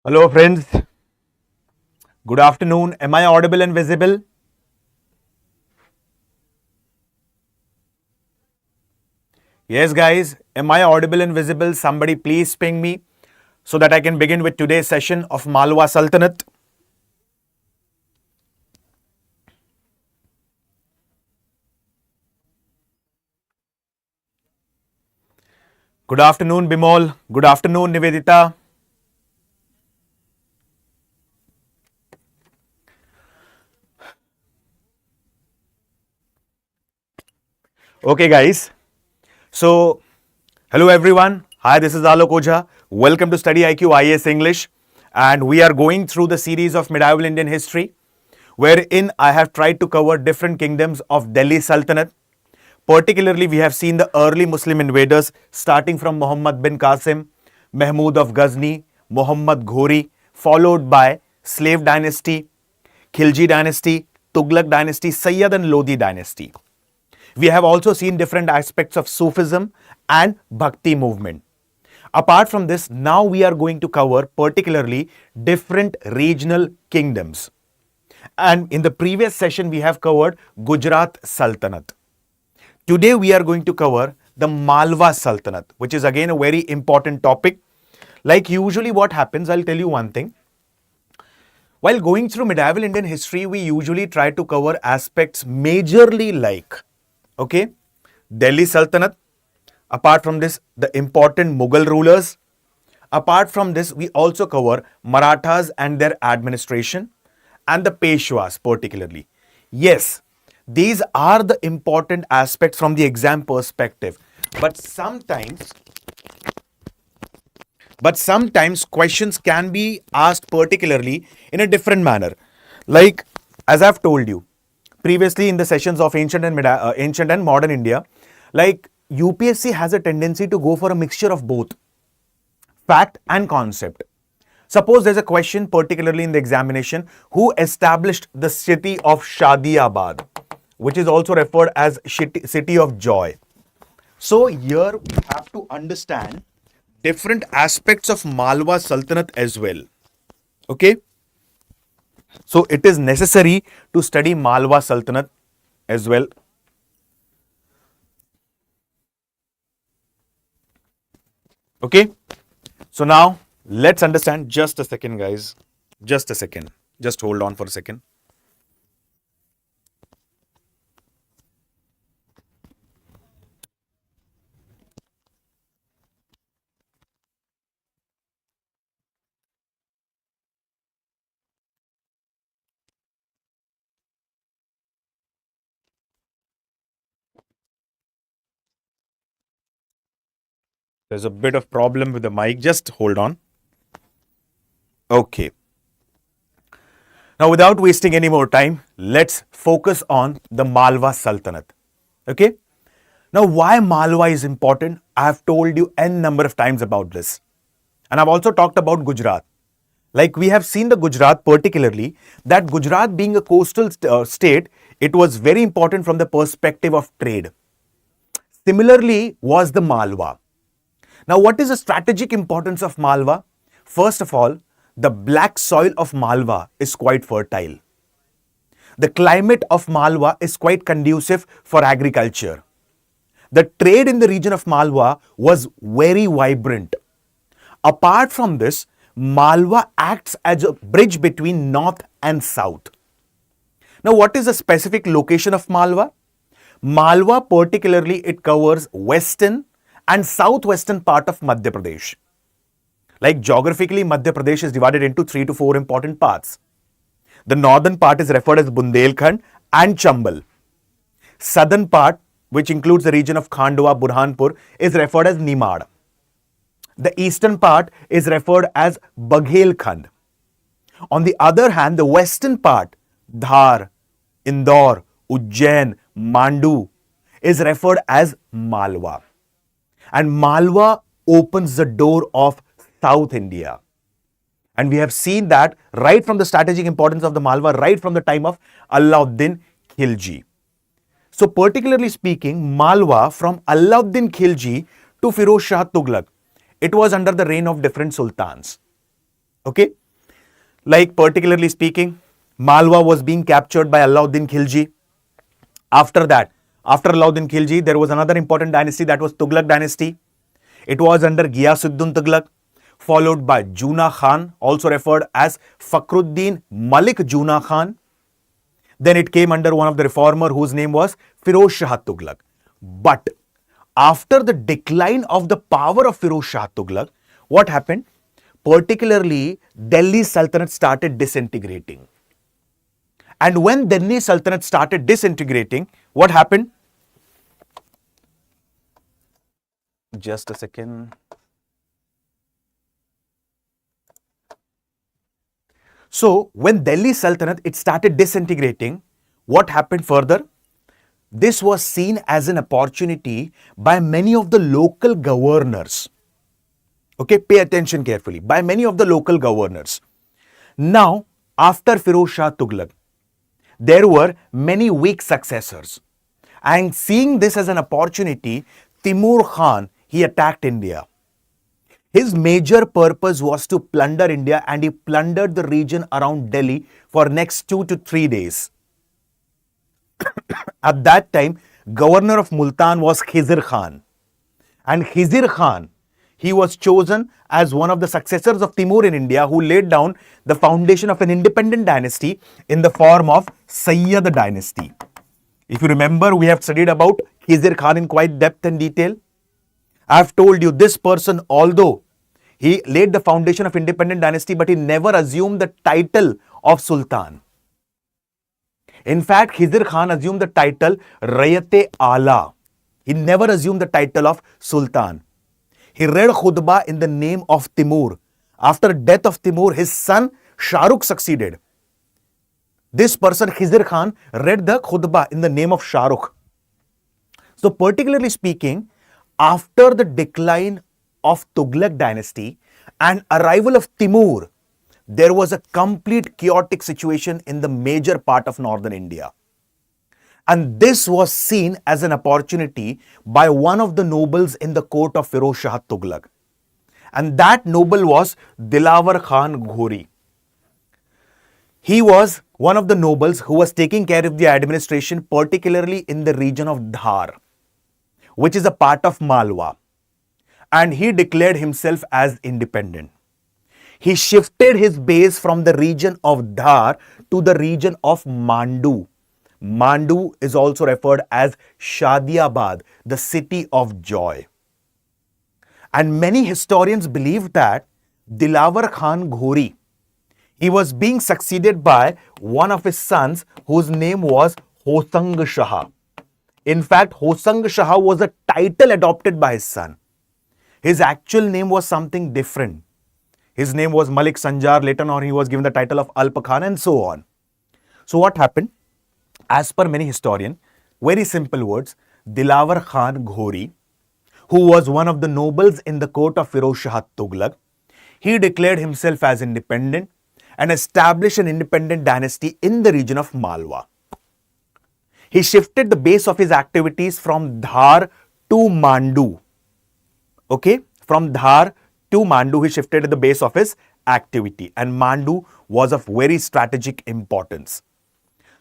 Hello, friends. Good afternoon. Am I audible and visible? Yes, guys. Am I audible and visible? Somebody please ping me so that I can begin with today's session of Malwa Sultanate. Good afternoon, Bimol. Good afternoon, Nivedita. Okay, guys. So, hello, everyone. Hi, this is Alok Ojha. Welcome to StudyIQ IAS English. And we are going through the series of medieval Indian history, wherein I have tried to cover different kingdoms of Delhi Sultanate. Particularly, we have seen the early Muslim invaders starting from Muhammad bin Qasim, Mahmud of Ghazni, Muhammad Ghori, followed by Slave dynasty, Khilji dynasty, Tughlaq dynasty, Sayyid and Lodi dynasty. We have also seen different aspects of Sufism and Bhakti movement. Apart from this, now we are going to cover particularly different regional kingdoms. And in the previous session, we have covered Gujarat Sultanate. Today we are going to cover the Malwa Sultanate, which is again a very important topic. Like usually what happens, I'll tell you one thing. While going through medieval Indian history, we usually try to cover aspects majorly like, okay, Delhi Sultanate. Apart from this, the important Mughal rulers. Apart from this, we also cover Marathas and their administration and the Peshwas particularly. Yes, these are the important aspects from the exam perspective. But sometimes questions can be asked particularly in a different manner. Like, as I've told you previously in the sessions of ancient and modern India, like UPSC has a tendency to go for a mixture of both fact and concept. Suppose there's a question particularly in the examination, who established the city of Shadiabad, which is also referred as city of joy. So here we have to understand different aspects of Malwa Sultanate as well. Okay. So it is necessary to study Malwa Sultanate as well. Okay. So now let's understand. Just a second, guys. Just a second. Just hold on for a second. There's a bit of problem with the mic. Just hold on. Okay. Now, without wasting any more time, let's focus on the Malwa Sultanate. Okay. Now, why Malwa is important? I have told you n number of times about this. And I've also talked about Gujarat. Like we have seen the Gujarat particularly, that Gujarat being a coastal state, it was very important from the perspective of trade. Similarly was the Malwa. Now, what is the strategic importance of Malwa? First of all, the black soil of Malwa is quite fertile. The climate of Malwa is quite conducive for agriculture. The trade in the region of Malwa was very vibrant. Apart from this, Malwa acts as a bridge between north and south. Now, what is the specific location of Malwa? Malwa particularly, it covers western and southwestern part of Madhya Pradesh. Like geographically, Madhya Pradesh is divided into 3 to 4 important parts. The northern part is referred as Bundelkhand and Chambal. Southern part, which includes the region of Khandwa, Burhanpur, is referred as Nimad. The eastern part is referred as Baghelkhand. On the other hand, the western part, Dhar, Indore, Ujjain, Mandu, is referred as Malwa. And Malwa opens the door of South India. And we have seen that right from the strategic importance of the Malwa, right from the time of Alauddin Khilji. So particularly speaking, Malwa from Alauddin Khilji to Firoz Shah Tughlaq, it was under the reign of different sultans. Okay, like particularly speaking, Malwa was being captured by Alauddin Khilji. After that, after Alauddin Khilji, there was another important dynasty, that was Tughlaq dynasty. It was under Ghiyasuddin Tughlaq, followed by Juna Khan, also referred as Fakhruddin Malik Juna Khan. Then it came under one of the reformer whose name was Firoz Shah Tughlaq. But after the decline of the power of Firoz Shah Tughlaq, what happened? Particularly, Delhi Sultanate started disintegrating. And when Delhi Sultanate started disintegrating, what happened? Just a second. So, when Delhi Sultanate, it started disintegrating, what happened further? This was seen as an opportunity by many of the local governors. Okay, pay attention carefully. By many of the local governors. Now, after Firoz Shah Tughlaq, there were many weak successors. And seeing this as an opportunity, Timur Khan, he attacked India. His major purpose was to plunder India, and he plundered the region around Delhi for next 2 to 3 days. At that time, governor of Multan was Khizr Khan. And Khizr Khan, he was chosen as one of the successors of Timur in India, who laid down the foundation of an independent dynasty in the form of Sayyid dynasty. If you remember, we have studied about Khizr Khan in quite depth and detail. I have told you this person, although he laid the foundation of independent dynasty, but he never assumed the title of Sultan. In fact, Khizr Khan assumed the title Rayat-e-Ala. He never assumed the title of Sultan. He read khutbah in the name of Timur. After death of Timur, his son Shah Rukh succeeded. This person, Khizr Khan, read the khutbah in the name of Shah Rukh. So particularly speaking, after the decline of Tughlaq dynasty and arrival of Timur, there was a complete chaotic situation in the major part of northern India. And this was seen as an opportunity by one of the nobles in the court of Firoz Shah Tughlaq. And that noble was Dilawar Khan Ghori. He was one of the nobles who was taking care of the administration, particularly in the region of Dhar, which is a part of Malwa. And he declared himself as independent. He shifted his base from the region of Dhar to the region of Mandu. Mandu is also referred as Shadiabad, the city of joy. And many historians believe that Dilawar Khan Ghori, he was being succeeded by one of his sons whose name was Hosang Shah. In fact, Hosang Shah was a title adopted by his son. His actual name was something different. His name was Malik Sanjar. Later on, he was given the title of Alp Khan and so on. So what happened? As per many historians, very simple words, Dilawar Khan Ghori, who was one of the nobles in the court of Firoz Shah Tughlaq, he declared himself as independent and established an independent dynasty in the region of Malwa. He shifted the base of his activities from Dhar to Mandu. Okay, from Dhar to Mandu, he shifted the base of his activity, and Mandu was of very strategic importance.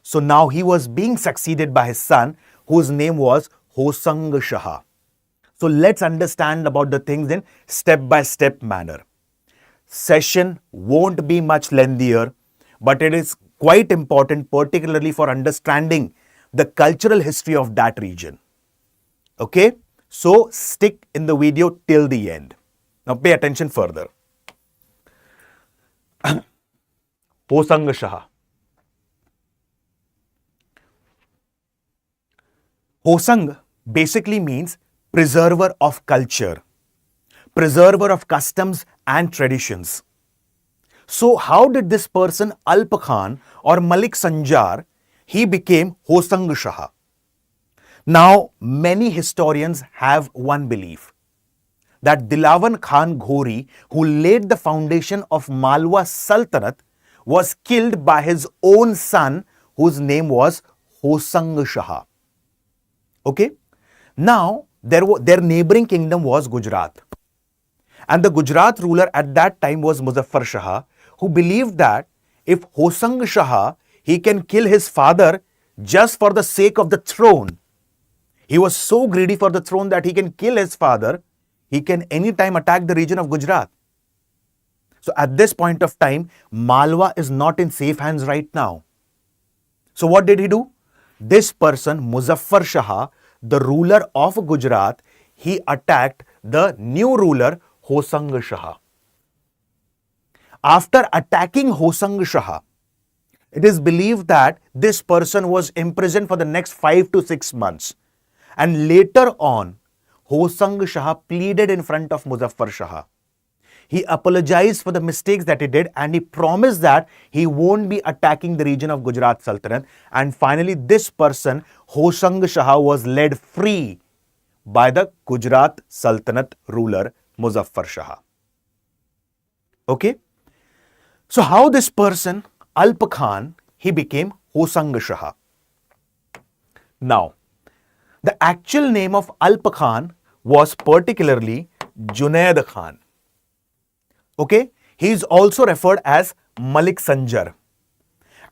So now he was being succeeded by his son, whose name was Hosang Shah. So let's understand about the things in step-by-step manner. Session won't be much lengthier, but it is quite important, particularly for understanding the cultural history of that region. Okay, so stick in the video till the end. Now pay attention further. Hosang Shah. Hosang basically means preserver of culture, preserver of customs and traditions. So how did this person Alp Khan or Malik Sanjar, he became Hosang Shah? Now many historians have one belief, that Dilawar Khan Ghori, who laid the foundation of Malwa Sultanate, was killed by his own son, whose name was Hosang Shah. Okay, now their neighboring kingdom was Gujarat, and the Gujarat ruler at that time was Muzaffar Shah, who believed that if Hosang Shah, he can kill his father just for the sake of the throne. He was so greedy for the throne that he can kill his father. He can anytime attack the region of Gujarat. So at this point of time, Malwa is not in safe hands right now. So what did he do? This person, Muzaffar Shah, the ruler of Gujarat, he attacked the new ruler, Hosang Shah. After attacking Hosang Shah, it is believed that this person was imprisoned for the next 5 to 6 months. And later on, Hosang Shah pleaded in front of Muzaffar Shah. He apologized for the mistakes that he did and he promised that he won't be attacking the region of Gujarat Sultanate. And finally, this person, Hosang Shah, was led free by the Gujarat Sultanate ruler, Muzaffar Shah. Okay? So how this person, Alp Khan, he became Hosang Shah. Now, the actual name of Alp Khan was particularly Junaid Khan. Okay, he is also referred as Malik Sanjar.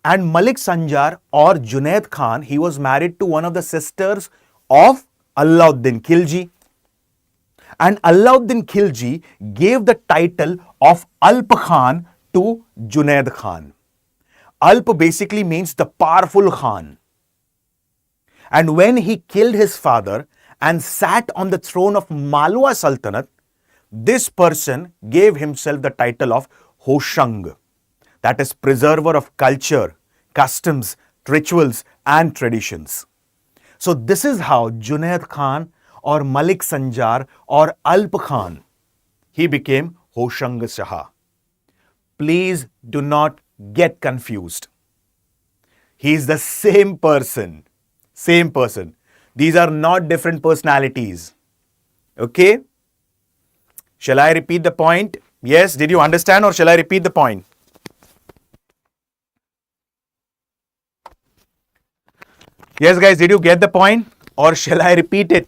And Malik Sanjar or Junaid Khan, he was married to one of the sisters of Alauddin Khilji. And Alauddin Khilji gave the title of Alp Khan to Junaid Khan. Alp basically means the powerful Khan. And when he killed his father and sat on the throne of Malwa Sultanate, this person gave himself the title of Hoshang, that is preserver of culture, customs, rituals and traditions. So this is how Junaid Khan or Malik Sanjar or Alp Khan, he became Hoshang Shah. Please do not get confused. He is the same person. Same person. These are not different personalities. Okay? Shall I repeat the point? Yes, did you understand or shall I repeat the point? Yes, guys, did you get the point or shall I repeat it?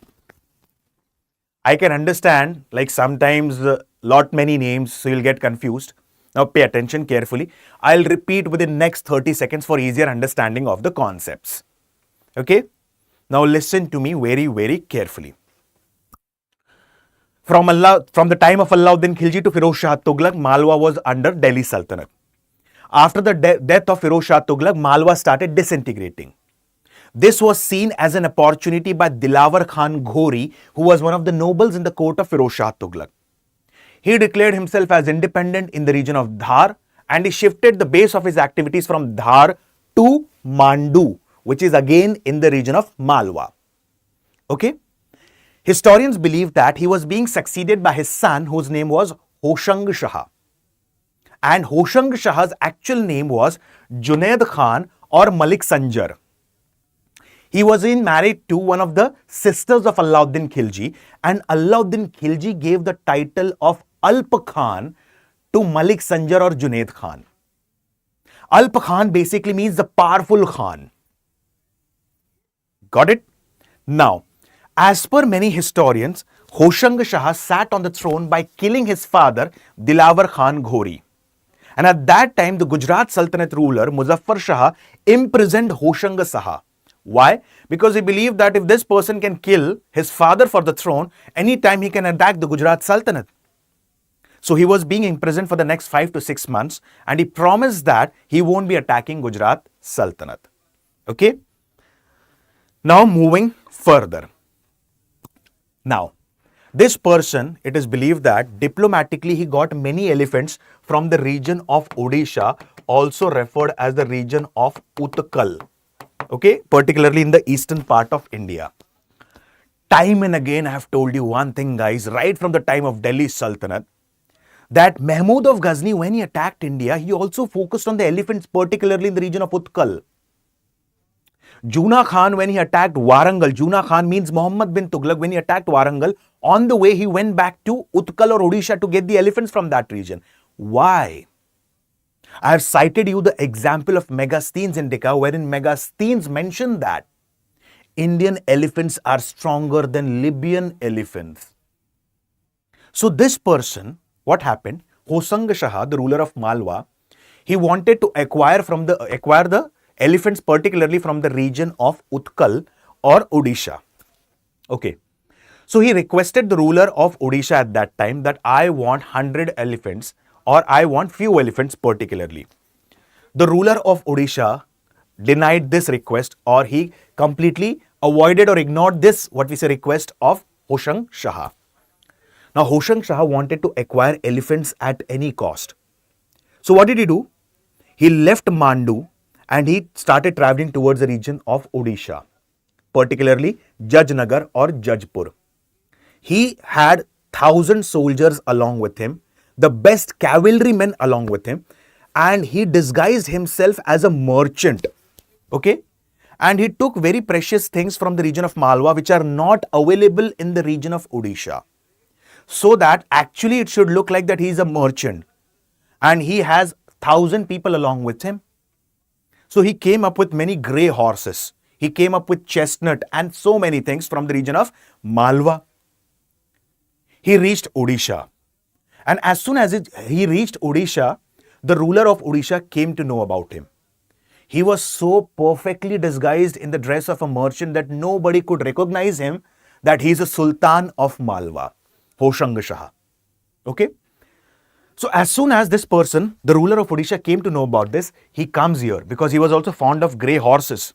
I can understand, like sometimes lot many names, so you'll get confused. Now pay attention carefully. I'll repeat within next 30 seconds for easier understanding of the concepts. Okay? Now listen to me very, very carefully. From the time of Alauddin Khilji to Firoz Shah Tughlaq, Malwa was under Delhi Sultanate. After the death of Firoz Shah Tughlaq, Malwa started disintegrating. This was seen as an opportunity by Dilawar Khan Ghori, who was one of the nobles in the court of Firoz Shah Tughlaq. He declared himself as independent in the region of Dhar and he shifted the base of his activities from Dhar to Mandu, which is again in the region of Malwa. Okay? Historians believe that he was being succeeded by his son, whose name was Hoshang Shah. And Hoshang Shah's actual name was Junaid Khan or Malik Sanjar. He was married to one of the sisters of Alauddin Khilji, and Alauddin Khilji gave the title of Alp Khan to Malik Sanjar or Junaid Khan. Alp Khan basically means the powerful Khan. Got it? Now, as per many historians, Hoshang Shah sat on the throne by killing his father, Dilawar Khan Ghori. And at that time, the Gujarat Sultanate ruler, Muzaffar Shah, imprisoned Hoshang Shah. Why? Because he believed that if this person can kill his father for the throne, anytime he can attack the Gujarat Sultanate. So he was being imprisoned for the next 5 to 6 months and he promised that he won't be attacking Gujarat Sultanate. Okay? Now moving further. Now, this person, it is believed that diplomatically he got many elephants from the region of Odisha, also referred as the region of Utkal. Okay, particularly in the eastern part of India. Time and again I have told you one thing, guys, right from the time of Delhi Sultanate, that Mahmud of Ghazni, when he attacked India, he also focused on the elephants, particularly in the region of Utkal. Juna Khan, when he attacked Warangal, Juna Khan means Muhammad bin Tughlaq, when he attacked Warangal, on the way he went back to Utkal or Odisha to get the elephants from that region. Why? I have cited you the example of Megasthenes Indica, wherein Megasthenes mentioned that Indian elephants are stronger than Libyan elephants. So this person, what happened? Hosang Shah, the ruler of Malwa, He wanted to acquire the elephants, particularly from the region of Utkal or Odisha. Okay. So he requested the ruler of Odisha at that time that I want 100 elephants or I want few elephants particularly. The ruler of Odisha denied this request, or he completely avoided or ignored this, what we say, request of Hoshang Shah. Now Hoshang Shah wanted to acquire elephants at any cost. So what did he do? He left Mandu and he started traveling towards the region of Odisha, particularly Jajnagar or Jajpur. He had 1,000 soldiers along with him, the best cavalrymen along with him, and he disguised himself as a merchant. Okay? And he took very precious things from the region of Malwa which are not available in the region of Odisha. So that actually it should look like that he is a merchant and he has 1,000 people along with him. So he came up with many grey horses. He came up with chestnut and so many things from the region of Malwa. He reached Odisha. And as soon as he reached Odisha, the ruler of Odisha came to know about him. He was so perfectly disguised in the dress of a merchant that nobody could recognize him that he is a Sultan of Malwa, Hoshang Shah. Okay? So as soon as this person, the ruler of Odisha, came to know about this, he comes here because he was also fond of grey horses.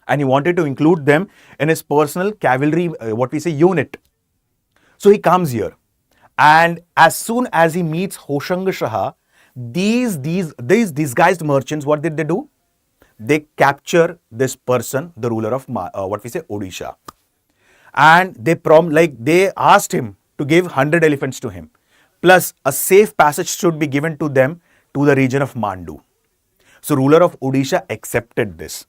And he wanted to include them in his personal cavalry, unit. So he comes here. And as soon as he meets Hoshang Shah, these disguised merchants, what did they do? They capture this person, the ruler of Odisha. And they asked him to give 100 elephants to him. Plus a safe passage should be given to them to the region of Mandu. So ruler of Odisha accepted this.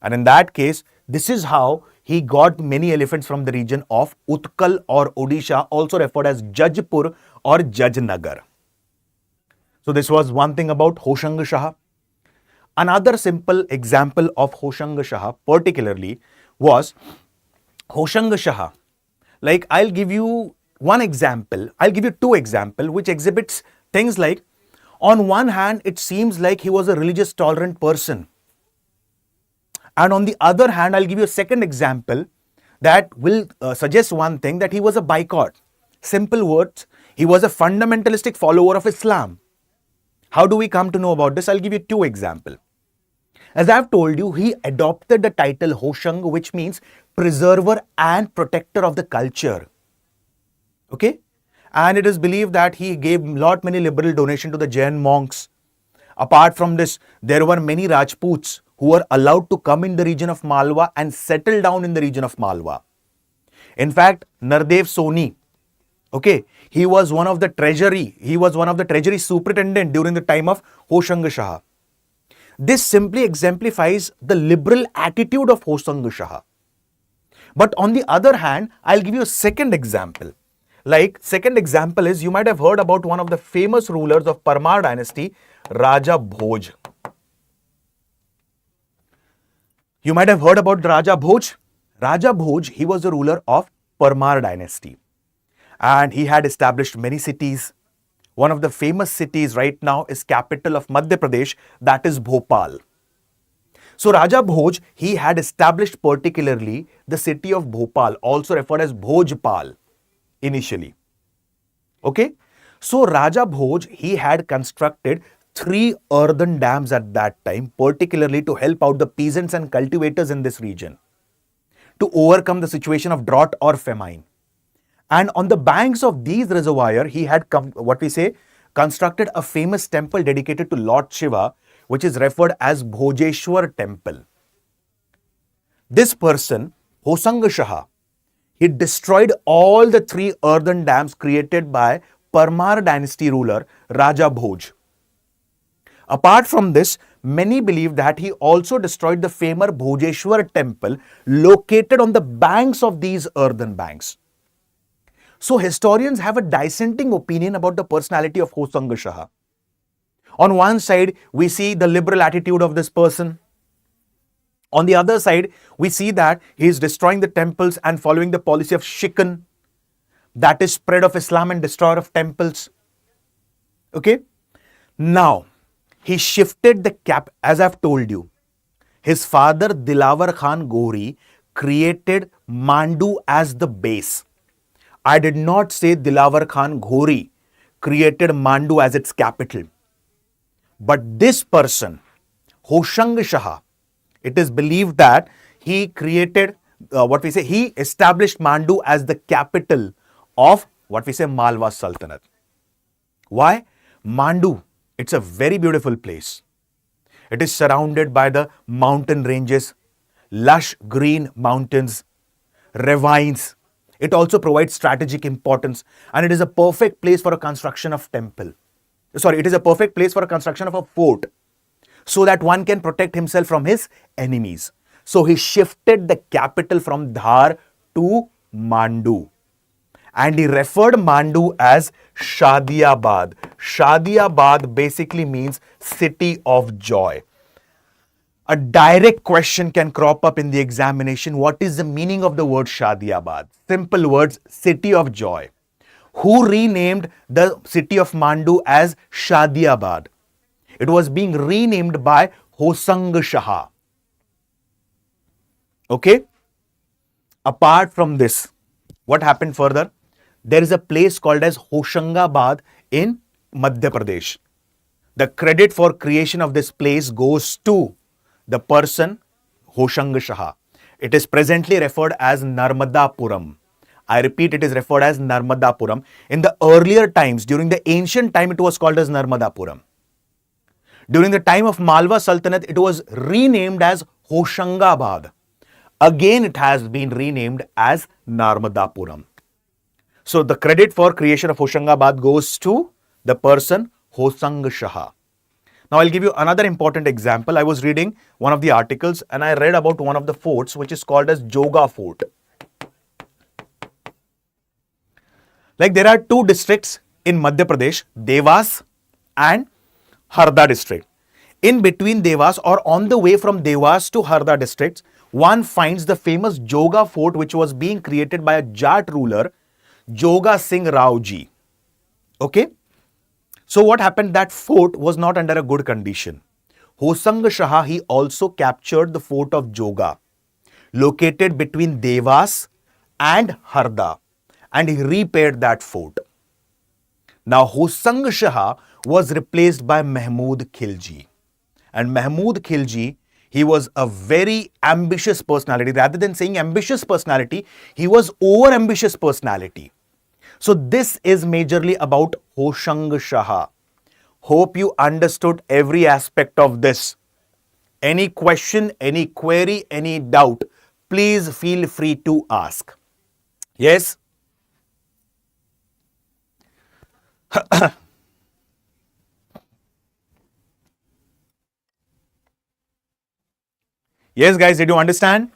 And in that case, this is how he got many elephants from the region of Utkal or Odisha, also referred as Jajpur or Jajnagar. So this was one thing about Hoshang Shah. Another simple example of Hoshang Shah particularly was Hoshang Shah. Like, I'll give you one example. I'll give you two examples which exhibits things like, on one hand, it seems like he was a religious tolerant person. And on the other hand, I'll give you a second example that will suggest one thing, that he was a bigot. Simple words, he was a fundamentalistic follower of Islam. How do we come to know about this? I'll give you two examples. As I've told you, he adopted the title Hoshang, which means preserver and protector of the culture. Okay? And it is believed that he gave many liberal donations to the Jain monks. Apart from this, there were many Rajputs who were allowed to come in the region of Malwa and settle down in the region of Malwa. In fact, Nardev Soni, okay, he was one of the treasury superintendent during the time of Hoshang Shah. This simply exemplifies the liberal attitude of Hoshang Shah. But on the other hand, I'll give you a second example. Like, second example is, you might have heard about one of the famous rulers of Parmar dynasty, Raja Bhoj. You might have heard about Raja Bhoj. Raja Bhoj, he was the ruler of Parmar dynasty. And he had established many cities. One of the famous cities right now is capital of Madhya Pradesh, that is Bhopal. So Raja Bhoj, he had established particularly the city of Bhopal, also referred as Bhojpal initially. Okay. So Raja Bhoj, he had constructed 3 earthen dams at that time, particularly to help out the peasants and cultivators in this region to overcome the situation of drought or famine. And on the banks of these reservoirs, he had constructed a famous temple dedicated to Lord Shiva, which is referred as Bhojeshwar temple. This person, Hoshang Shah, he destroyed all the 3 earthen dams created by Parmar dynasty ruler Raja Bhoj. Apart from this, many believe that he also destroyed the famous Bhojeshwar temple located on the banks of these earthen banks. So historians have a dissenting opinion about the personality of Hoshang Shah. On one side, we see the liberal attitude of this person. On the other side, we see that he is destroying the temples and following the policy of Shikhan, that is spread of Islam and destroyer of temples. Okay? Now, he shifted the cap, as I've told you. His father Dilawar Khan Ghori created Mandu as the base. I did not say Dilawar Khan Ghori created Mandu as its capital. But this person, Hoshang Shah, it is believed that he created, he established Mandu as the capital of Malwa Sultanate. Why? Mandu, it's a very beautiful place. It is surrounded by the mountain ranges, lush green mountains, ravines. It also provides strategic importance, and it is a perfect place for a construction of temple. Sorry, it is a perfect place for a construction of a fort, so that one can protect himself from his enemies. So he shifted the capital from Dhar to Mandu. And he referred Mandu as Shadiabad. Shadiabad basically means city of joy. A direct question can crop up in the examination. What is the meaning of the word Shadiabad? Simple words, city of joy. Who renamed the city of Mandu as Shadiabad? It was being renamed by Hosang Shah. Okay? Apart from this, what happened further? There is a place called as Hoshangabad in Madhya Pradesh. The credit for creation of this place goes to the person Hoshang Shah. It is presently referred as Narmadapuram. I repeat, it is referred as Narmadapuram. In the earlier times, during the ancient time, it was called as Narmadapuram. During the time of Malwa Sultanate, it was renamed as Hoshangabad. Again, it has been renamed as Narmadapuram. So the credit for creation of Hoshangabad goes to the person Hosang Shah. Now I'll give you another important example. I was reading one of the articles and I read about one of the forts which is called as Joga Fort. Like there are two districts in Madhya Pradesh, Devas and Harda district. In between Devas or on the way from Devas to Harda districts, one finds the famous Joga Fort which was being created by a Jat ruler, Joga Singh Rao ji. Okay? So what happened? That fort was not under a good condition. Hosang Shah, he also captured the fort of Joga, located between Devas and Harda, and he repaired that fort. Now Hosang Shah was replaced by Mahmud Khilji. And Mahmud Khilji, he was a very ambitious personality. Rather than saying ambitious personality, he was over-ambitious personality. So this is majorly about Hoshang Shah. Hope you understood every aspect of this. Any question, any query, any doubt, please feel free to ask. Yes? Yes, guys, did you understand?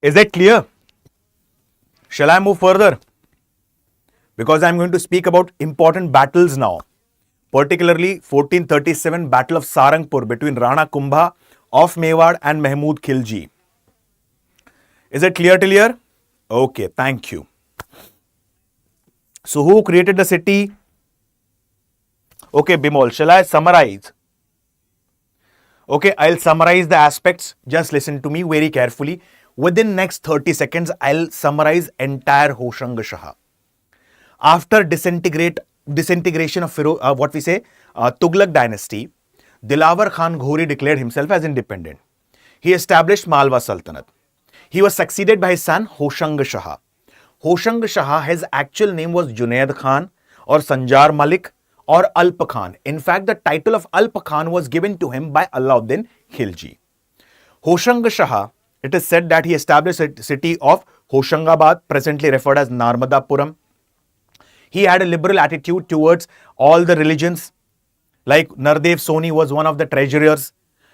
Is that clear? Shall I move further? Because I'm going to speak about important battles now. Particularly 1437 Battle of Sarangpur between Rana Kumbha of Mewar and Mahmud Khilji. Is it clear till here? Okay, thank you. So who created the city? Okay, Bimol, shall I summarize? Okay, I'll summarize the aspects. Just listen to me very carefully. Within next 30 seconds, I'll summarize entire Hoshang Shah. After disintegration of Tughlaq dynasty, Dilawar Khan Ghori declared himself as independent. He established Malwa Sultanate. He was succeeded by his son Hoshang Shah. Hoshang Shah, his actual name was Junaid Khan or Sanjar Malik or Alp Khan. In fact, the title of Alp Khan was given to him by Alauddin Khilji. Hoshang Shah, it is said that he established a city of Hoshangabad, presently referred as Narmadapuram. He had a liberal attitude towards all the religions. Like Nardev Soni was one of the treasurers.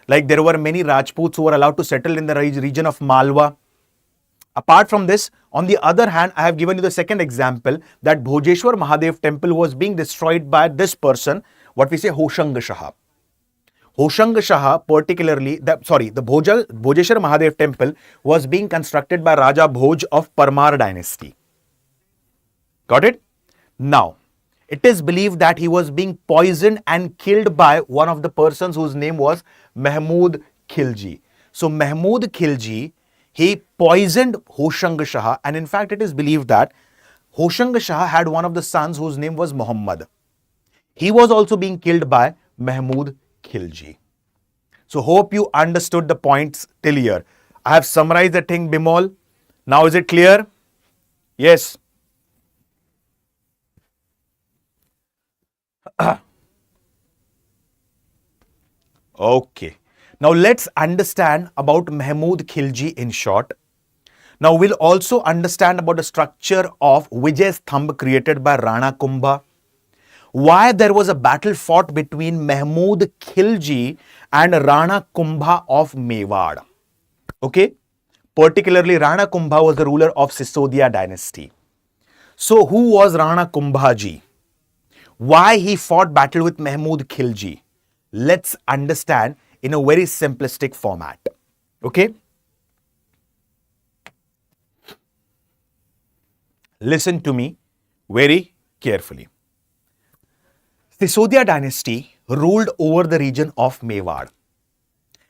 Like there were many Rajputs who were allowed to settle in the region of Malwa. Apart from this, on the other hand, I have given you the second example that Bhojeshwar Mahadev temple was being destroyed by this person, Hoshang Shah. Hoshang Shah, particularly, the Bhojeshwar Mahadev temple was being constructed by Raja Bhoj of Parmar dynasty. Got it? Now, it is believed that he was being poisoned and killed by one of the persons whose name was Mahmud Khilji. So Mahmud Khilji, he poisoned Hoshang Shah, and in fact it is believed that Hoshang Shah had one of the sons whose name was Muhammad. He was also being killed by Mahmud Khilji. So hope you understood the points till here. I have summarized the thing, Bimol. Now is it clear? Yes. Okay. Now let's understand about Mahmud Khilji in short. Now we'll also understand about the structure of Vijay's thumb created by Rana Kumbha. Why there was a battle fought between Mahmud Khilji and Rana Kumbha of Mewar. Okay. Particularly Rana Kumbha was the ruler of Sisodia dynasty. So who was Rana Kumbha ji? Why he fought battle with Mahmud Khilji? Let's understand in a very simplistic format. Okay? Listen to me very carefully. Sisodia dynasty ruled over the region of Mewar.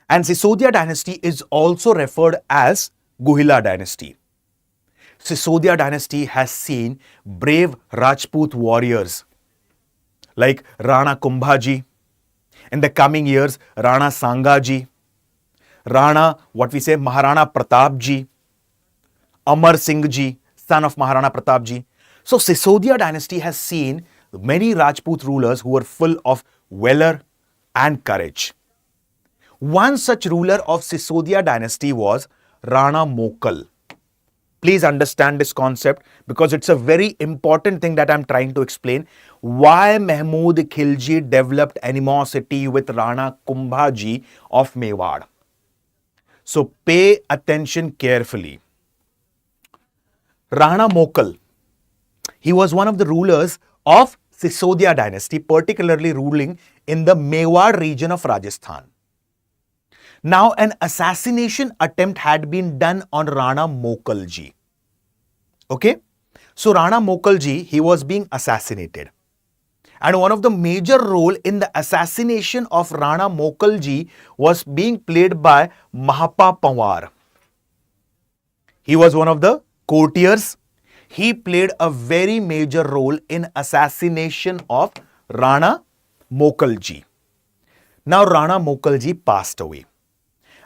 And Sisodia dynasty is also referred as Guhila dynasty. Sisodia dynasty has seen brave Rajput warriors like Rana Kumbhaji, in the coming years Rana Sangaji, Rana Maharana Pratap ji, Amar Singh ji, son of Maharana Pratap ji. So Sisodia dynasty has seen many Rajput rulers who were full of valor and courage. One such ruler of Sisodia dynasty was Rana Mokal. Please understand this concept because it's a very important thing that I'm trying to explain. Why Mahmud Khilji developed animosity with Rana Kumbhaji of Mewar. So pay attention carefully. Rana Mokal, he was one of the rulers of Sisodia dynasty, particularly ruling in the Mewar region of Rajasthan. Now, an assassination attempt had been done on Rana Mokal ji. Okay? So, Rana Mokal ji, he was being assassinated. And one of the major role in the assassination of Rana Mokal ji was being played by Mahapa Pawar. He was one of the courtiers. He played a very major role in assassination of Rana Mokal ji. Now, Rana Mokal ji passed away.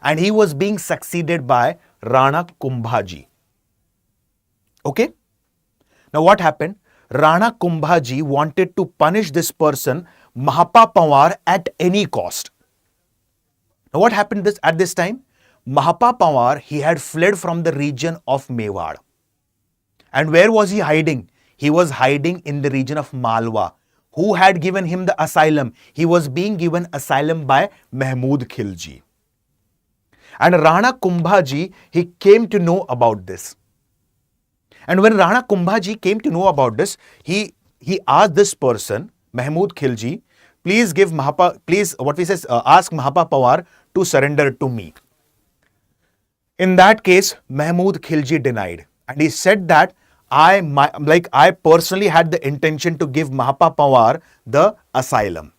And he was being succeeded by Rana Kumbhaji. Okay? Now what happened? Rana Kumbhaji wanted to punish this person, Mahapa Pawar, at any cost. Now what happened at this time? Mahapa Pawar, he had fled from the region of Mewar. And where was he hiding? He was hiding in the region of Malwa. Who had given him the asylum? He was being given asylum by Mahmud Khilji. And Rana Kumbhaji, he came to know about this. And when Rana Kumbhaji came to know about this, he asked this person, Mahmud Khilji, please give ask Mahapa Pawar to surrender to me. In that case, Mahmud Khilji denied. And he said that I personally had the intention to give Mahapa Pawar the asylum.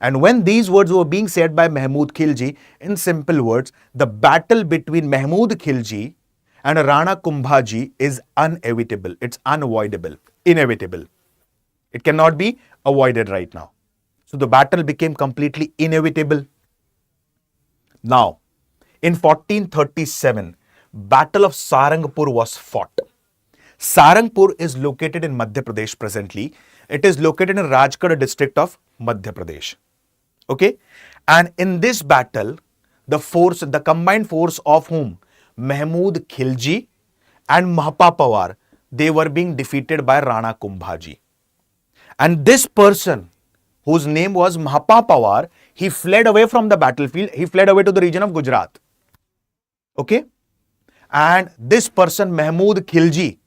And when these words were being said by Mahmud Khilji, in simple words, the battle between Mahmud Khilji and Rana Kumbhaji is inevitable. It's unavoidable, inevitable. It cannot be avoided right now. So the battle became completely inevitable. Now, in 1437, Battle of Sarangpur was fought. Sarangpur is located in Madhya Pradesh presently. It is located in Rajkot district of Madhya Pradesh. Okay? And in this battle, the combined force of whom? Mahmud Khilji and Mahapa Pawar, they were being defeated by Rana Kumbhaji. And this person, whose name was Mahapa Pawar, he fled away from the battlefield. He fled away to the region of Gujarat. Okay? And this person, Mahmud Khilji,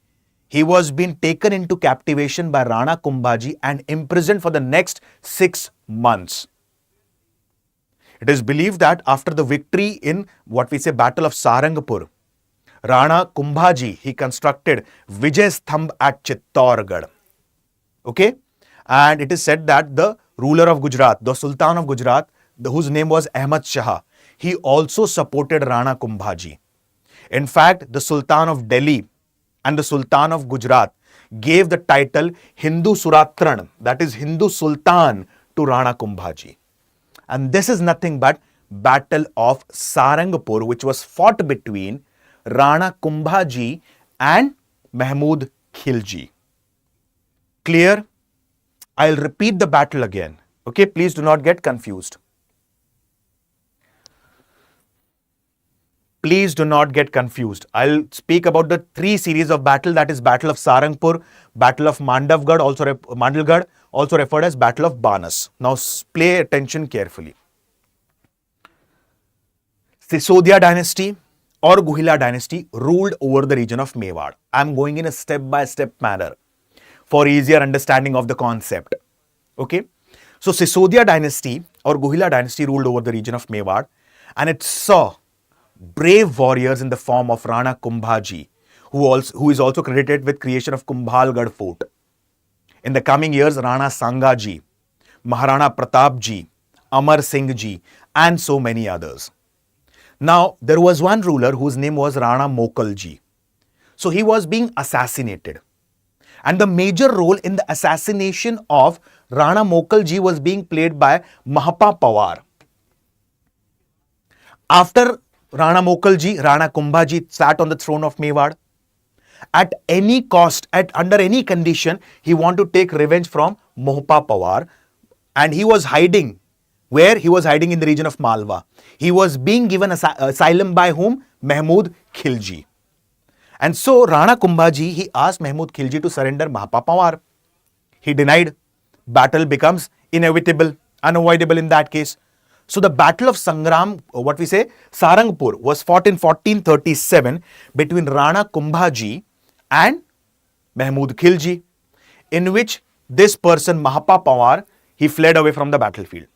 he was being taken into captivation by Rana Kumbhaji and imprisoned for the next 6 months. It is believed that after the victory in what we say Battle of Sarangpur, Rana Kumbhaji, he constructed Vijay Stambh at Chittorgarh. Okay? And it is said that the ruler of Gujarat, the Sultan of Gujarat, whose name was Ahmad Shah, he also supported Rana Kumbhaji. In fact, the Sultan of Delhi and the Sultan of Gujarat gave the title Hindu Suratran, that is Hindu Sultan, to Rana Kumbhaji. And this is nothing but Battle of Sarangpur, which was fought between Rana Kumbhaji and Mahmud Khilji. Clear? I'll repeat the battle again. Okay, please do not get confused. Please do not get confused. I'll speak about the three series of battle, that is Battle of Sarangpur, Battle of Mandavgarh, also referred as Battle of Banas. Now pay attention carefully. Sisodia dynasty or Guhila dynasty ruled over the region of Mewar. I'm going in a step-by-step manner for easier understanding of the concept. Okay. So Sisodia dynasty or Guhila dynasty ruled over the region of Mewar, and it saw brave warriors in the form of Rana Kumbhaji, who is also credited with creation of Kumbhalgarh fort. In the coming years, Rana Sangaji, Maharana Pratapji, Amar Singhji, and so many others. Now, there was one ruler whose name was Rana Mokalji. So he was being assassinated. And the major role in the assassination of Rana Mokalji was being played by Mahapa Pawar. After Rana Mokalji, Rana Kumbhaji sat on the throne of Mewar. At any cost, under any condition, he wanted to take revenge from Mahapa Pawar, and he was hiding. Where? He was hiding in the region of Malwa. He was being given asylum by whom? Mahmud Khilji. And so Rana Kumbhaji, he asked Mahmud Khilji to surrender Mahapa Pawar. He denied. Battle becomes inevitable, unavoidable in that case. So the Battle of Sarangpur was fought in 1437 between Rana Kumbhaji and Mahmud Khilji, in which this person, Mahapa Pawar, he fled away from the battlefield.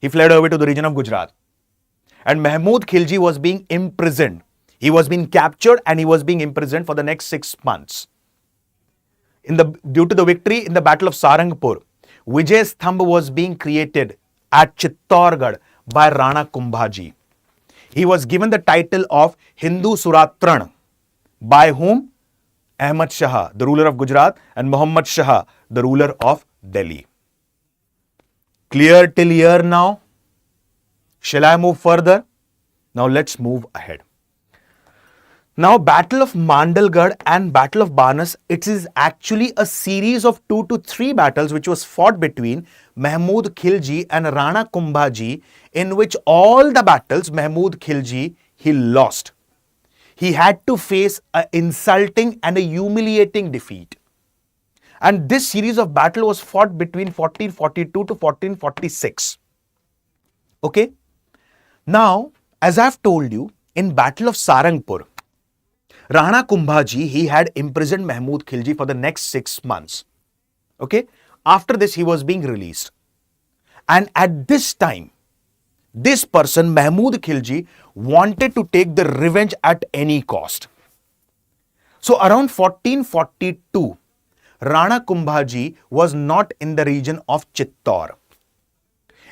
He fled away to the region of Gujarat. And Mahmud Khilji was being imprisoned. He was being captured and he was being imprisoned for the next 6 months. Due to the victory in the Battle of Sarangpur, Vijay Stambh was being created at Chittorgarh by Rana Kumbhaji. He was given the title of Hindu Suratran by whom? Ahmad Shah, the ruler of Gujarat, and Muhammad Shah, the ruler of Delhi. Clear till here now? Shall I move further? Now let's move ahead. Now, Battle of Mandalgarh and Battle of Banas, it is actually a series of 2 to 3 battles which was fought between Mahmud Khilji and Rana Kumbhaji, in which all the battles Mahmud Khilji, he lost. He had to face an insulting and a humiliating defeat. And this series of battle was fought between 1442 to 1446. Okay? Now, as I've told you, in Battle of Sarangpur, Rana Kumbhaji, he had imprisoned Mahmud Khilji for the next 6 months. Okay? After this, he was being released. And at this time, this person, Mahmud Khilji, wanted to take the revenge at any cost. So around 1442, Rana Kumbhaji was not in the region of Chittor.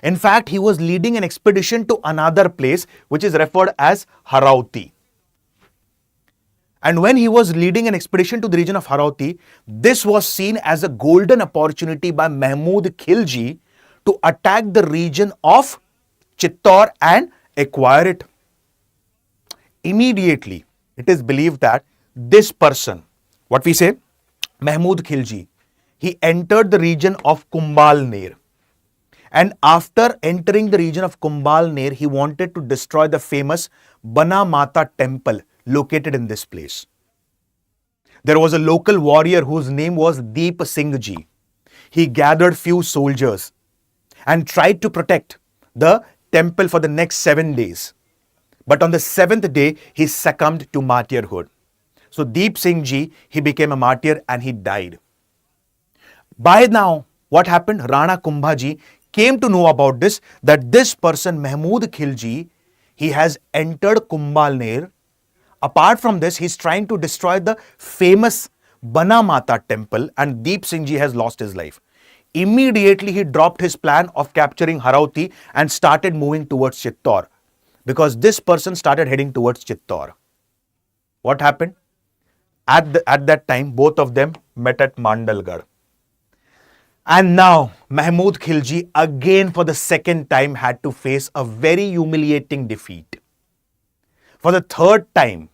In fact, he was leading an expedition to another place which is referred as Harauti. And when he was leading an expedition to the region of Harauti, this was seen as a golden opportunity by Mahmud Khilji to attack the region of Chittor and acquire it. Immediately, it is believed that this person, what we say, Mahmud Khilji, he entered the region of Kumbhalner. And after entering the region of Kumbhalner, he wanted to destroy the famous Bana Mata temple located in this place. There was a local warrior whose name was Deep Singhji. He gathered few soldiers and tried to protect the temple for the next 7 days. But on the 7th day, he succumbed to martyrhood. So Deep Singhji, he became a martyr and he died. By now, what happened? Rana Kumbhaji came to know about this, that this person, Mahmud Khilji, he has entered Kumbhalner. Apart from this, he's trying to destroy the famous Bana Mata temple, and Deep Singh Ji has lost his life. Immediately, he dropped his plan of capturing Harauti and started moving towards Chittor, because this person started heading towards Chittor. What happened? At that time, both of them met at Mandalgarh. And now, Mahmud Khilji again for the second time had to face a very humiliating defeat. For the third time,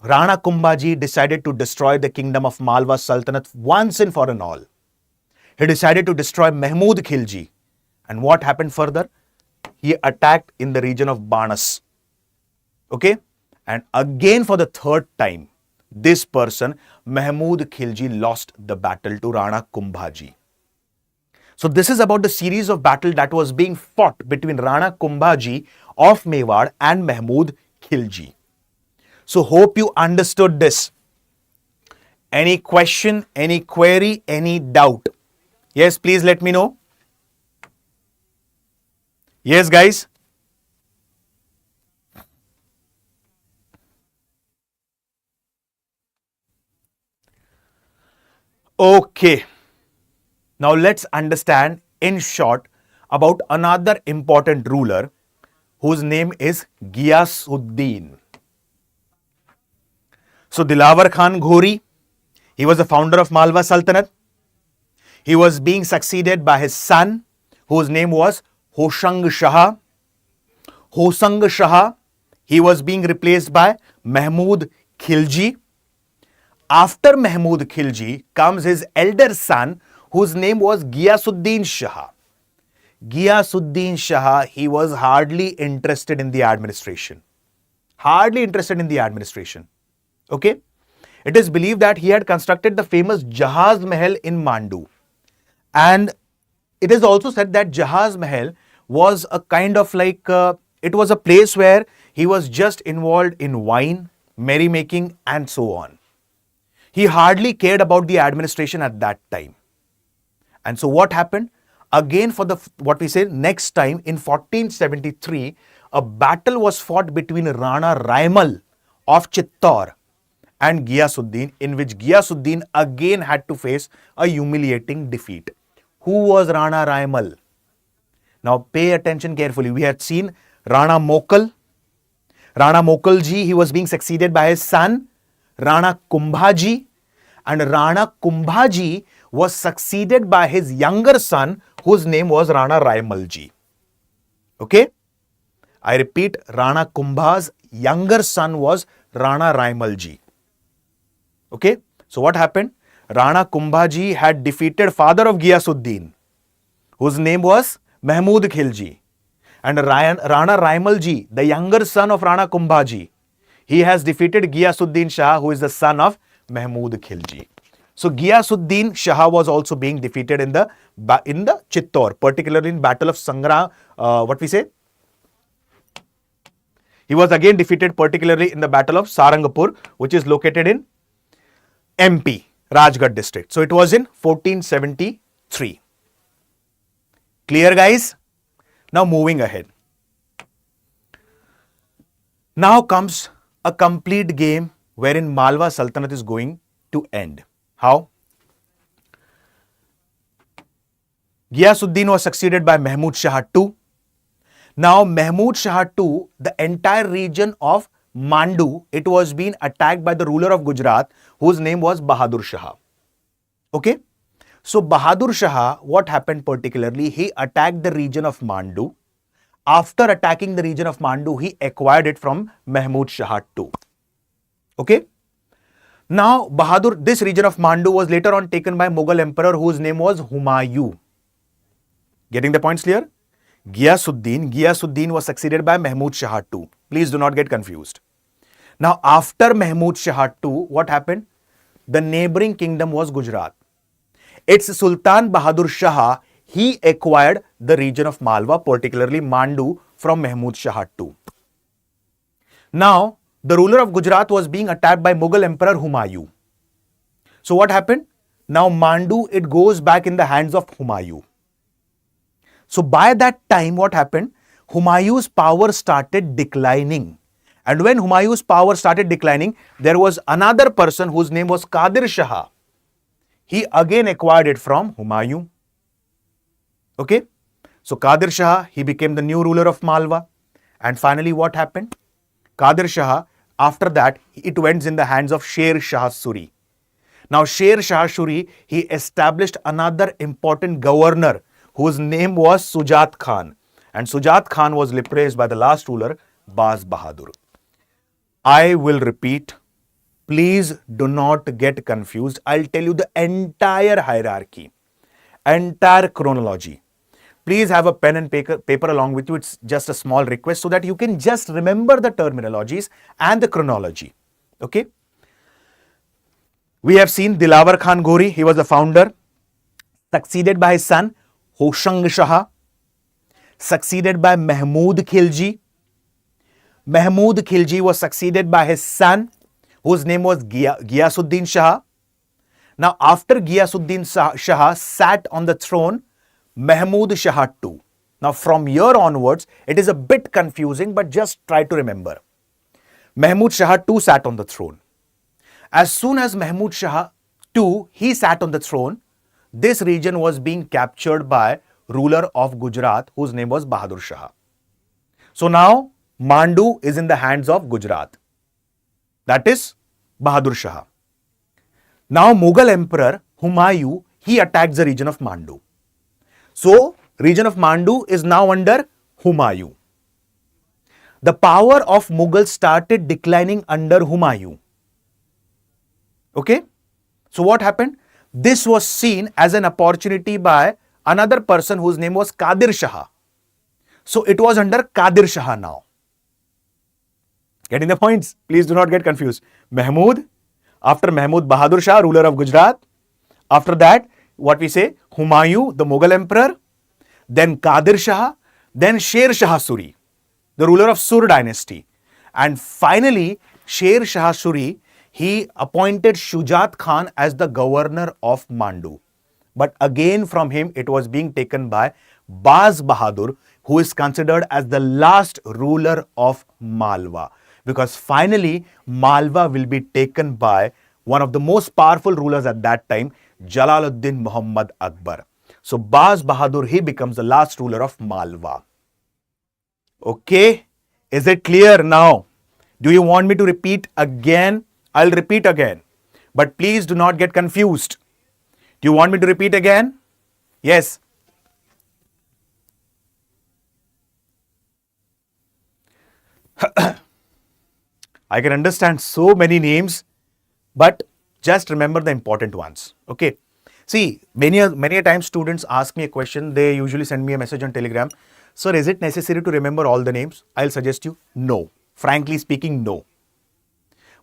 Rana Kumbhaji decided to destroy the kingdom of Malwa Sultanate once and for all. He decided to destroy Mahmud Khilji. And what happened further? He attacked in the region of Banas. Okay? And again for the third time, this person, Mahmud Khilji, lost the battle to Rana Kumbhaji. So this is about the series of battle that was being fought between Rana Kumbhaji of Mewar and Mahmud Khilji. So hope you understood this. Any question, any query, any doubt? Yes, please let me know. Yes, guys. Okay. Now let's understand in short about another important ruler whose name is Ghiyasuddin. So Dilawar Khan Ghori, he was the founder of Malwa Sultanate. He was being succeeded by his son, whose name was Hoshang Shah. Hoshang Shah, he was being replaced by Mahmud Khilji. After Mahmud Khilji comes his elder son, whose name was Ghiyasuddin Shah. Ghiyasuddin Shah, he was hardly interested in the administration. Hardly interested in the administration. Okay? It is believed that he had constructed the famous Jahaz Mahal in Mandu. And it is also said that Jahaz Mahal was a kind of like, it was a place where he was just involved in wine, merrymaking, and so on. He hardly cared about the administration at that time. And so what happened? Again for the, what we say, next time in 1473, a battle was fought between Rana Raimal of Chittor and Ghiyasuddin, in which Ghiyasuddin again had to face a humiliating defeat. Who was Rana Raimal? Now pay attention carefully. We had seen Rana Mokal. Rana Mokalji, he was being succeeded by his son, Rana Kumbhaji. And Rana Kumbhaji was succeeded by his younger son, whose name was Rana Raimalji. Okay? I repeat, Rana Kumbha's younger son was Rana Raimalji. Okay? So what happened? Rana Kumbhaji had defeated father of Ghiyasuddin, whose name was Mahmud Khilji. And Rana Raimalji, the younger son of Rana Kumbhaji, he has defeated Ghiyasuddin Shah, who is the son of Mahmud Khilji. So Ghiyasuddin Shah was also being defeated in the Chittor, particularly in battle of Sangra, He was again defeated particularly in the battle of Sarangapur, which is located in MP, Rajgarh district. So it was in 1473. Clear, guys? Now moving ahead. Now comes a complete game wherein Malwa Sultanate is going to end. How? Ghiyasuddin was succeeded by Mahmud Shah II. Now Mahmud Shah II, the entire region of Mandu, it was being attacked by the ruler of Gujarat, whose name was Bahadur Shah. Okay? So Bahadur Shah, what happened particularly? He attacked the region of Mandu. After attacking the region of Mandu, he acquired it from Mahmud Shah II. Okay? Now, Bahadur, this region of Mandu was later on taken by Mughal emperor whose name was Humayun. Getting the points clear? Ghiyasuddin was succeeded by Mahmud Shah II. Please do not get confused. Now, after Mahmud Shah II, what happened? The neighboring kingdom was Gujarat. Its Sultan Bahadur Shah, he acquired the region of Malwa, particularly Mandu, from Mahmud Shah II. Now, the ruler of Gujarat was being attacked by Mughal Emperor Humayun. So what happened? Now Mandu, it goes back in the hands of Humayun. So by that time, what happened? Humayun's power started declining. And when Humayun's power started declining, there was another person whose name was Qadir Shah. He again acquired it from Humayun. Okay? So Qadir Shah, he became the new ruler of Malwa. And finally, what happened? Qadir Shah, after that, it went in the hands of Sher Shah Suri. Now, Sher Shah Suri, he established another important governor whose name was Sujat Khan. And Sujat Khan was replaced by the last ruler, Baz Bahadur. I will repeat. Please do not get confused. I'll tell you the entire hierarchy, entire chronology. Please have a pen and paper along with you. It's just a small request so that you can just remember the terminologies and the chronology. Okay. We have seen Dilawar Khan Ghori. He was the founder, succeeded by his son Hoshang Shah, succeeded by Mahmud Khilji. Mahmud Khilji was succeeded by his son, whose name was Ghiyasuddin Shah. Now, after Ghiyasuddin Shah sat on the throne, Mahmud Shah too. Now, from here onwards, it is a bit confusing, but just try to remember. Mahmud Shah too sat on the throne. As soon as Mahmud Shah too, he sat on the throne, this region was being captured by ruler of Gujarat, whose name was Bahadur Shah. So now, Mandu is in the hands of Gujarat. That is Bahadur Shah. Now, Mughal Emperor Humayun, he attacked the region of Mandu. So, region of Mandu is now under Humayun. The power of Mughals started declining under Humayun. Okay? So, what happened? This was seen as an opportunity by another person whose name was Qadir Shah. So, it was under Qadir Shah now. Getting the points? Please do not get confused. Mahmud, after Mahmud Bahadur Shah, ruler of Gujarat. After that, what we say? Humayun, the Mughal emperor. Then Qadir Shah. Then Sher Shah Suri, the ruler of Sur dynasty. And finally, Sher Shah Suri, he appointed Shujat Khan as the governor of Mandu. But again from him, it was being taken by Baz Bahadur, who is considered as the last ruler of Malwa. Because finally, Malwa will be taken by one of the most powerful rulers at that time, Jalaluddin Muhammad Akbar. So Baz Bahadur, he becomes the last ruler of Malwa. Okay, is it clear now? Do you want me to repeat again? I'll repeat again. But please do not get confused. Do you want me to repeat again? Yes. I can understand so many names, but just remember the important ones. Okay. See, many a times students ask me a question. They usually send me a message on Telegram. Sir, is it necessary to remember all the names? I'll suggest you, no. Frankly speaking, no.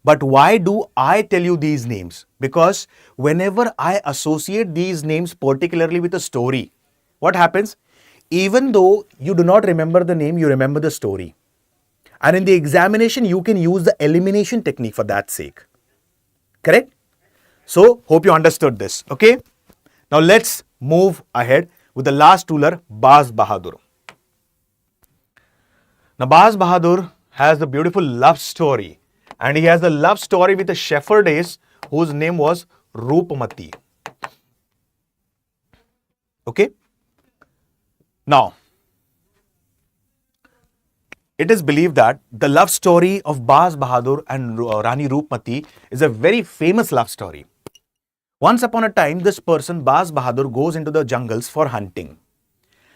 But why do I tell you these names? Because whenever I associate these names particularly with a story, what happens? Even though you do not remember the name, you remember the story. And in the examination, you can use the elimination technique for that sake. Correct? So, hope you understood this. Okay? Now, let's move ahead with the last ruler, Baz Bahadur. Now, Baz Bahadur has a beautiful love story. And he has a love story with a shepherdess whose name was Roopmati. Okay? Now, it is believed that the love story of Baz Bahadur and Rani Roopmati is a very famous love story. Once upon a time, this person, Baz Bahadur, goes into the jungles for hunting.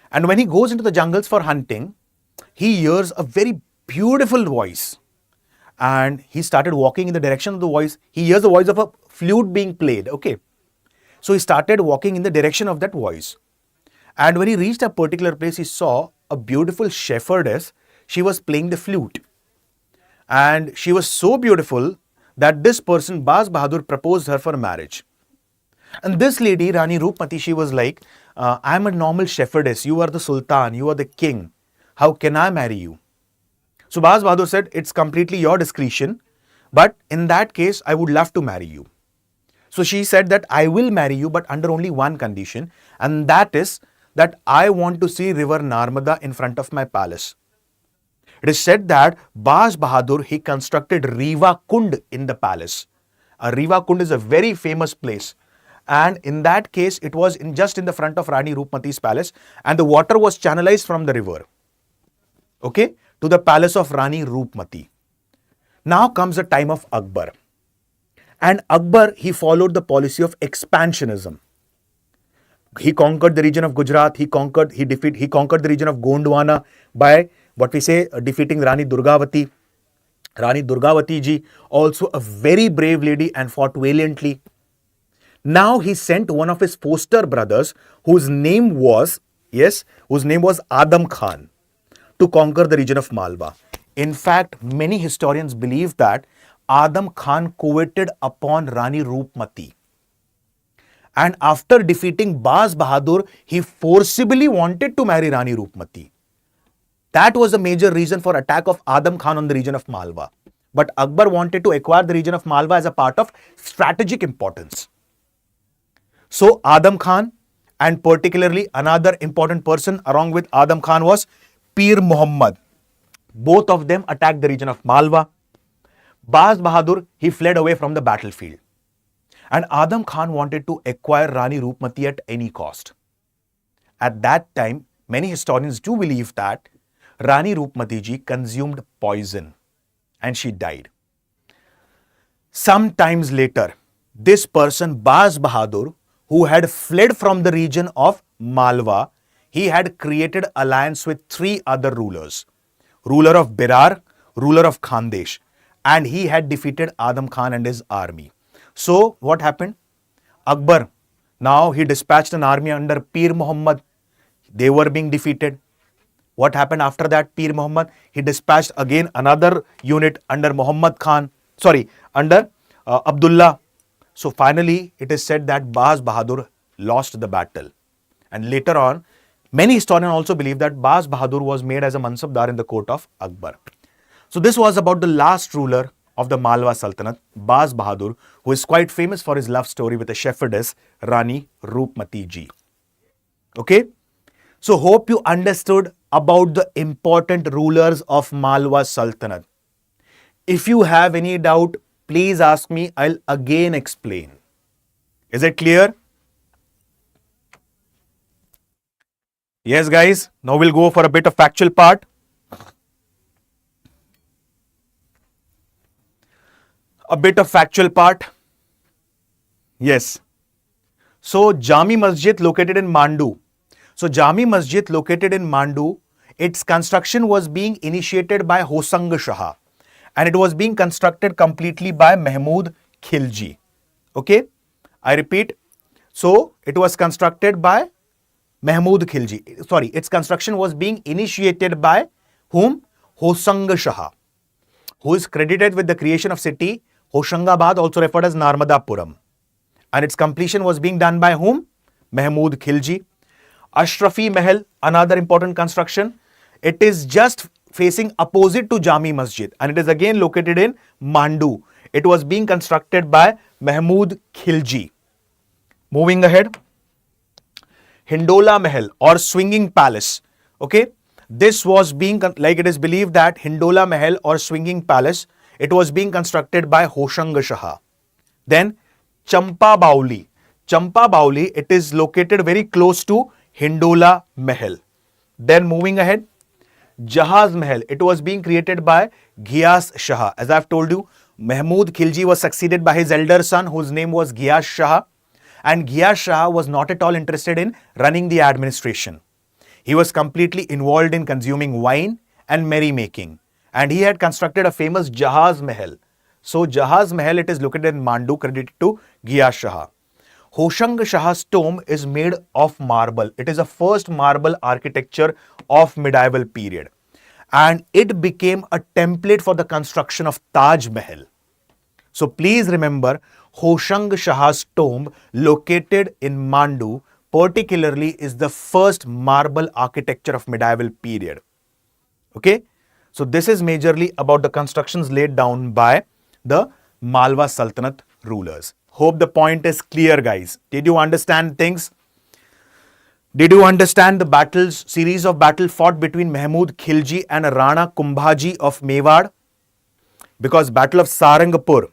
And when he goes into the jungles for hunting, he hears a very beautiful voice. And he started walking in the direction of the voice. He hears the voice of a flute being played. Okay. So he started walking in the direction of that voice. And when he reached a particular place, he saw a beautiful shepherdess. She was playing the flute. And she was so beautiful that this person, Baz Bahadur, proposed her for marriage. And this lady, Rani Roopmati, she was like, I'm a normal shepherdess. You are the sultan. You are the king. How can I marry you? So Baz Bahadur said, it's completely your discretion. But in that case, I would love to marry you. So she said that I will marry you, but under only one condition. And that is that I want to see river Narmada in front of my palace. It is said that Baz Bahadur, he constructed Riva Kund in the palace. A Riva Kund is a very famous place. And in that case, it was just in the front of Rani Roopmati's palace, and the water was channelized from the river, okay, to the palace of Rani Roopmati. Now comes the time of Akbar. And Akbar, he followed the policy of expansionism. He conquered the region of Gujarat, he conquered the region of Gondwana by what we say defeating Rani Durgavati. Rani Durgavati ji, also a very brave lady and fought valiantly. Now he sent one of his foster brothers whose name was Adam Khan to conquer the region of Malwa. In fact, many historians believe that Adam Khan coveted upon Rani Roopmati. And after defeating Baz Bahadur, he forcibly wanted to marry Rani Roopmati. That was the major reason for attack of Adam Khan on the region of Malwa. But Akbar wanted to acquire the region of Malwa as a part of strategic importance. So Adam Khan, and particularly another important person along with Adam Khan was Pir Muhammad. Both of them attacked the region of Malwa. Baz Bahadur, he fled away from the battlefield. And Adam Khan wanted to acquire Rani Roopmati at any cost. At that time, many historians do believe that Rani Roopmati ji consumed poison and she died. Sometimes later, this person, Baz Bahadur, who had fled from the region of Malwa, he had created alliance with three other rulers. Ruler of Berar, ruler of Khandesh, and he had defeated Adam Khan and his army. So what happened? Akbar, now he dispatched an army under Pir Muhammad. They were being defeated. What happened after that? Pir Muhammad, he dispatched again another unit under under Abdullah. So finally, it is said that Baz Bahadur lost the battle. And later on, many historians also believe that Baz Bahadur was made as a Mansabdar in the court of Akbar. So this was about the last ruler of the Malwa Sultanate, Baz Bahadur, who is quite famous for his love story with a shepherdess, Rani Roopmati ji. Okay? So hope you understood about the important rulers of Malwa Sultanate. If you have any doubt, please ask me, I'll again explain. Is it clear? Yes, guys. Now we'll go for a bit of factual part. Yes. So Jami Masjid located in Mandu. Its construction was being initiated by Hosang Shah, and it was being constructed completely by Mahmud Khilji. Okay, I repeat. So it was constructed by Mahmud Khilji. Sorry, its construction was being initiated by whom? Hosang Shah, who is credited with the creation of city Hoshangabad, also referred as Narmadapuram. And its completion was being done by whom? Mahmud Khilji. Ashrafi Mahal, another important construction. It is just facing opposite to Jami Masjid, and it is again located in Mandu. It was being constructed by Mahmud Khilji. Moving ahead, Hindola Mahal or Swinging Palace. Okay, this was being, it is believed that Hindola Mahal or Swinging Palace, it was being constructed by Hoshang Shah. Then Champa Bauli. It is located very close to Hindola Mahal. Then moving ahead, Jahaz Mahal. It was being created by Ghiyas Shah. As I have told you, Mahmud Khilji was succeeded by his elder son, whose name was Ghiyas Shah. And Ghiyas Shah was not at all interested in running the administration. He was completely involved in consuming wine and merrymaking. And he had constructed a famous Jahaz Mahal. So Jahaz Mahal, it is located in Mandu, credited to Ghiyas Shah. Hoshang Shah's tomb is made of marble. It is the first marble architecture of medieval period. And it became a template for the construction of Taj Mahal. So please remember, Hoshang Shah's tomb located in Mandu particularly is the first marble architecture of medieval period. Okay. So this is majorly about the constructions laid down by the Malwa Sultanate rulers. Hope the point is clear, guys. Did you understand things? Did you understand the battles, series of battle fought between Mahmud Khilji and Rana Kumbhaji of Mewar? Because Battle of Sarangapur,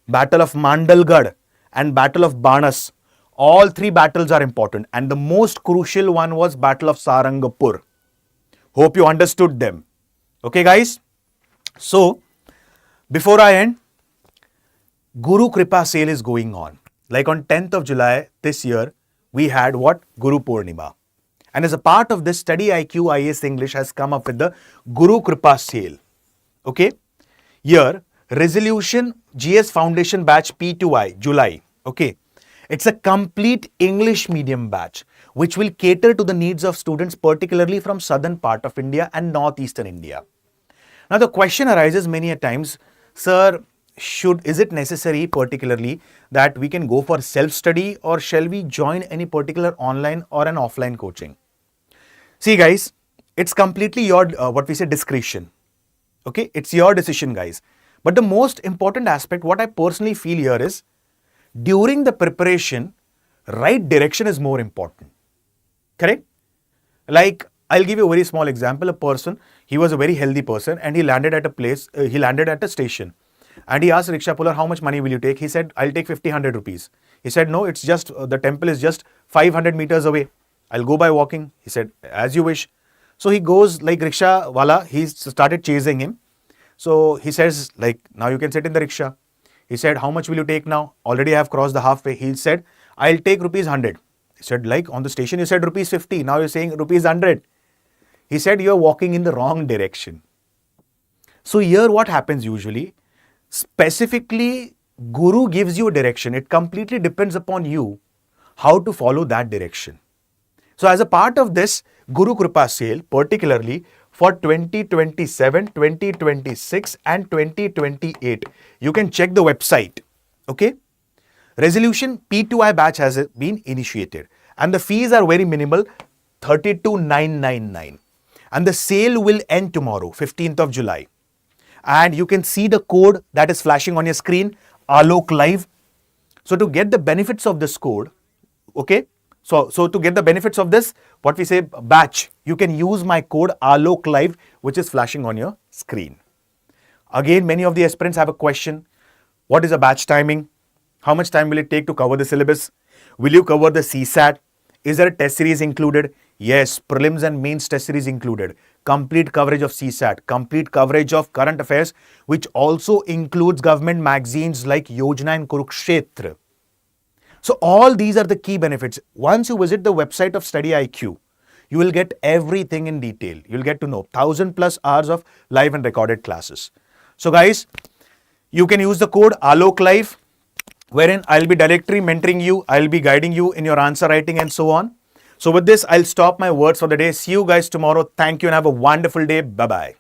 Battle of Mandalgarh and Battle of Banas, all three battles are important, and the most crucial one was Battle of Sarangapur. Hope you understood them. Okay guys? So, before I end, Guru Kripa sale is going on. Like on 10th of July this year, we had what? Guru Purnima. And as a part of this, StudyIQ IAS English has come up with the Guru Kripa sale. Okay? Here, resolution GS Foundation batch P2I, July. Okay? It's a complete English medium batch which will cater to the needs of students, particularly from southern part of India and northeastern India. Now the question arises many a times, sir, is it necessary particularly that we can go for self-study, or shall we join any particular online or an offline coaching? See guys, it's completely your discretion. Okay, it's your decision guys. But the most important aspect, what I personally feel here is, during the preparation, right direction is more important. Correct? Like, I'll give you a very small example. A person, he was a very healthy person and he landed at a station. And he asked rickshaw puller, how much money will you take? He said, I'll take 50-100 rupees. He said, no, it's just, the temple is just 500 meters away. I'll go by walking. He said, as you wish. So he goes like rickshaw wala, he started chasing him. So he says, like, now you can sit in the rickshaw. He said, how much will you take now? Already I have crossed the halfway. He said, I'll take rupees 100. He said, like on the station you said rupees 50. Now you're saying rupees 100. He said, you're walking in the wrong direction. So here what happens usually, specifically Guru gives you a direction. It completely depends upon you how to follow that direction. So as a part of this Guru Kripa sale, particularly for 2027, 2026 and 2028, you can check the website. Okay. Resolution P2I batch has been initiated and the fees are very minimal, 32,999. And the sale will end tomorrow, 15th of July. And you can see the code that is flashing on your screen, Alok Live. So to get the benefits of this code, okay, so to get the benefits of this, batch, you can use my code Alok Live, which is flashing on your screen. Again, many of the aspirants have a question. What is a batch timing? How much time will it take to cover the syllabus? Will you cover the CSAT? Is there a test series included? Yes, prelims and mains test series included. Complete coverage of CSAT, complete coverage of current affairs, which also includes government magazines like Ojha and Kurukshetra. So all these are the key benefits. Once you visit the website of StudyIQ, you will get everything in detail. You'll get to know 1,000+ hours of live and recorded classes. So guys, you can use the code Alok Live, wherein I'll be directly mentoring you. I'll be guiding you in your answer writing and so on. So with this, I'll stop my words for the day. See you guys tomorrow. Thank you and have a wonderful day. Bye-bye.